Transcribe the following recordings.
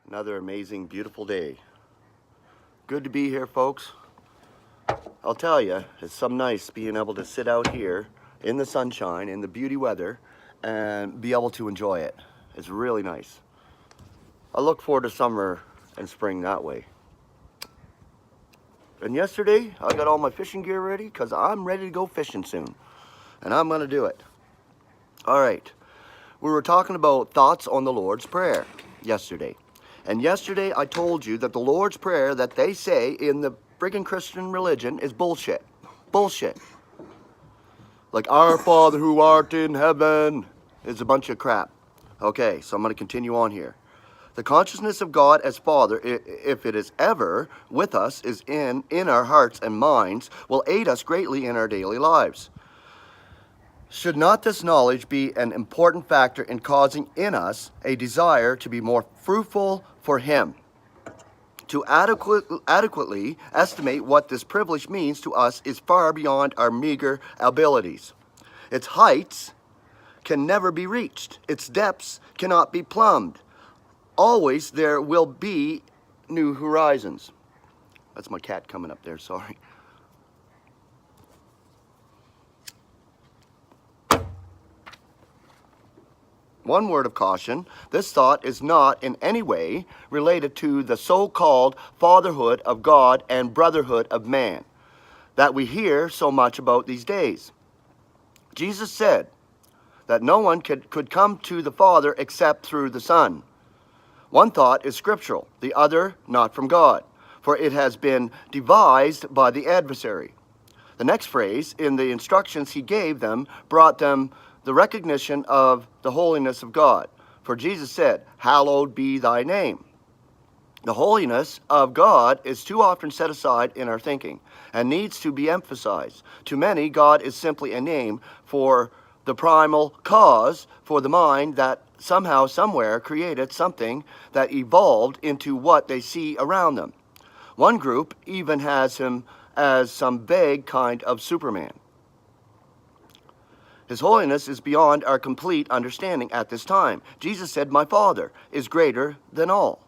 Another amazing, beautiful day. Good to be here, folks. I'll tell you, it's some nice being able to sit out here in the sunshine, in the beauty weather, and be able to enjoy it. It's really nice. I look forward to summer and spring that way. And yesterday, I got all my fishing gear ready because I'm ready to go fishing soon. And I'm going to do it. All right. We were talking about thoughts on the Lord's Prayer yesterday. And yesterday I told you that the Lord's Prayer that they say in the friggin' Christian religion is bullshit. Bullshit. Like, Our Father who art in heaven is a bunch of crap. Okay, so I'm going to continue on here. The consciousness of God as Father, if it is ever with us, is in our hearts and minds, will aid us greatly in our daily lives. Should not this knowledge be an important factor in causing in us a desire to be more fruitful for Him? To adequately estimate what this privilege means to us is far beyond our meager abilities. Its heights can never be reached. Its depths cannot be plumbed. Always there will be new horizons. That's my cat coming up there, sorry. One word of caution, this thought is not in any way related to the so-called fatherhood of God and brotherhood of man that we hear so much about these days. Jesus said that no one could come to the Father except through the Son. One thought is scriptural, the other not from God, for it has been devised by the adversary. The next phrase in the instructions he gave them brought them the recognition of the holiness of God. For Jesus said, "Hallowed be thy name." The holiness of God is too often set aside in our thinking and needs to be emphasized. To many, God is simply a name for the primal cause for the mind that somehow, somewhere created something that evolved into what they see around them. One group even has him as some vague kind of Superman. His holiness is beyond our complete understanding at this time. Jesus said, "My Father is greater than all."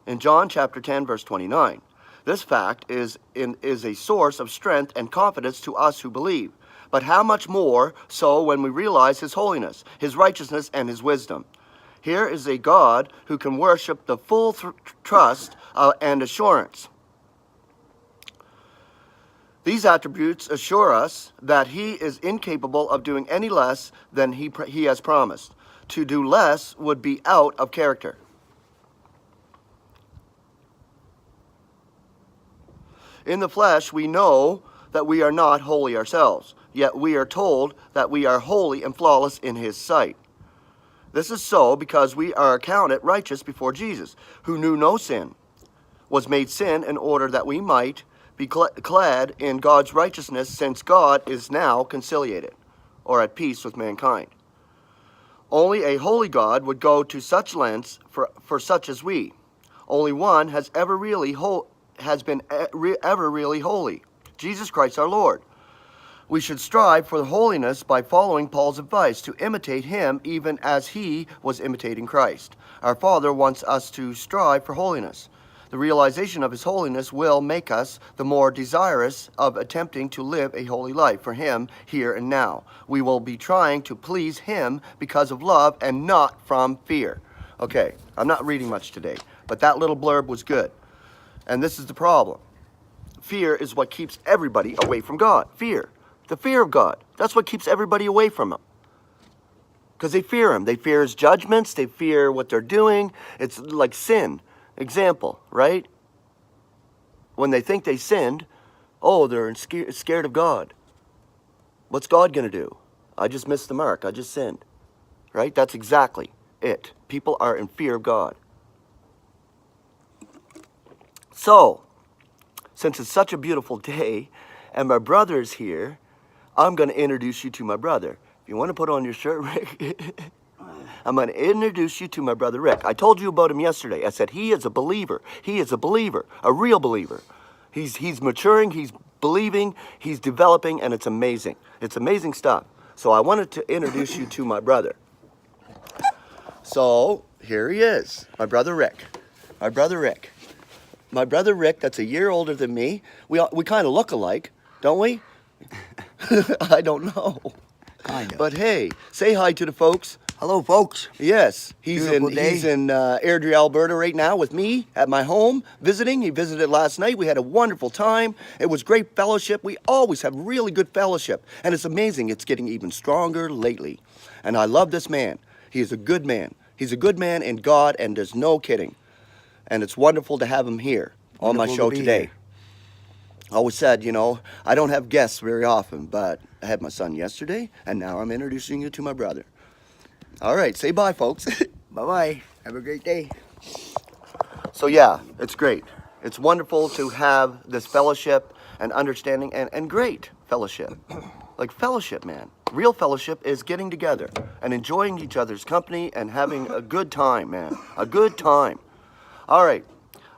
In John chapter 10, verse 29. This fact is a source of strength and confidence to us who believe. But how much more so when we realize His holiness, His righteousness, and His wisdom. Here is a God who can worship the full trust and assurance. These attributes assure us that He is incapable of doing any less than He has promised. To do less would be out of character. In the flesh, we know that we are not holy ourselves, yet we are told that we are holy and flawless in His sight. This is so because we are accounted righteous before Jesus, who knew no sin, was made sin in order that we might be clad in God's righteousness, since God is now conciliated, or at peace with mankind. Only a holy God would go to such lengths for such as we. Only one has ever been really holy, Jesus Christ our Lord. We should strive for holiness by following Paul's advice to imitate him even as he was imitating Christ. Our Father wants us to strive for holiness. The realization of His holiness will make us the more desirous of attempting to live a holy life for Him here and now. We will be trying to please Him because of love and not from fear. Okay, I'm not reading much today, but that little blurb was good. And this is the problem. Fear is what keeps everybody away from God. Fear. The fear of God. That's what keeps everybody away from Him. Because they fear Him. They fear His judgments. They fear what they're doing. It's like sin. Example, right? When they think they sinned, oh, they're scared of God. What's God going to do? I just missed the mark. I just sinned. Right? That's exactly it. People are in fear of God. So, since it's such a beautiful day and my brother is here, I'm going to introduce you to my brother. If you want to put on your shirt, Rick, I'm going to introduce you to my brother Rick. I told you about him yesterday. I said he is a believer. He is a believer, a real believer. He's maturing, he's believing, he's developing, and it's amazing. It's amazing stuff. So I wanted to introduce you to my brother. So here he is, my brother Rick. our brother Rick. My brother Rick, that's a year older than me. We kind of look alike, don't we? I don't know. Kind of. But hey, say hi to the folks. Hello, folks. Yes, he's Beautiful day. he's in Airdrie, Alberta right now with me at my home visiting. He visited last night. We had a wonderful time. It was great fellowship. We always have really good fellowship. And it's amazing. It's getting even stronger lately. And I love this man. He is a good man. He's a good man in God, and there's no kidding. And it's wonderful to have him here on my Wonderful show to be today. here. I always said, you know, I don't have guests very often, but I had my son yesterday, and now I'm introducing you to my brother. All right, say bye, folks. Bye-bye. Have a great day. So yeah, it's great. It's wonderful to have this fellowship and understanding and great fellowship. Like fellowship, man. Real fellowship is getting together and enjoying each other's company and having a good time, man. A good time. All right,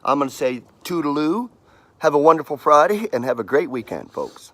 I'm going to say toodaloo. Have a wonderful Friday and have a great weekend, folks.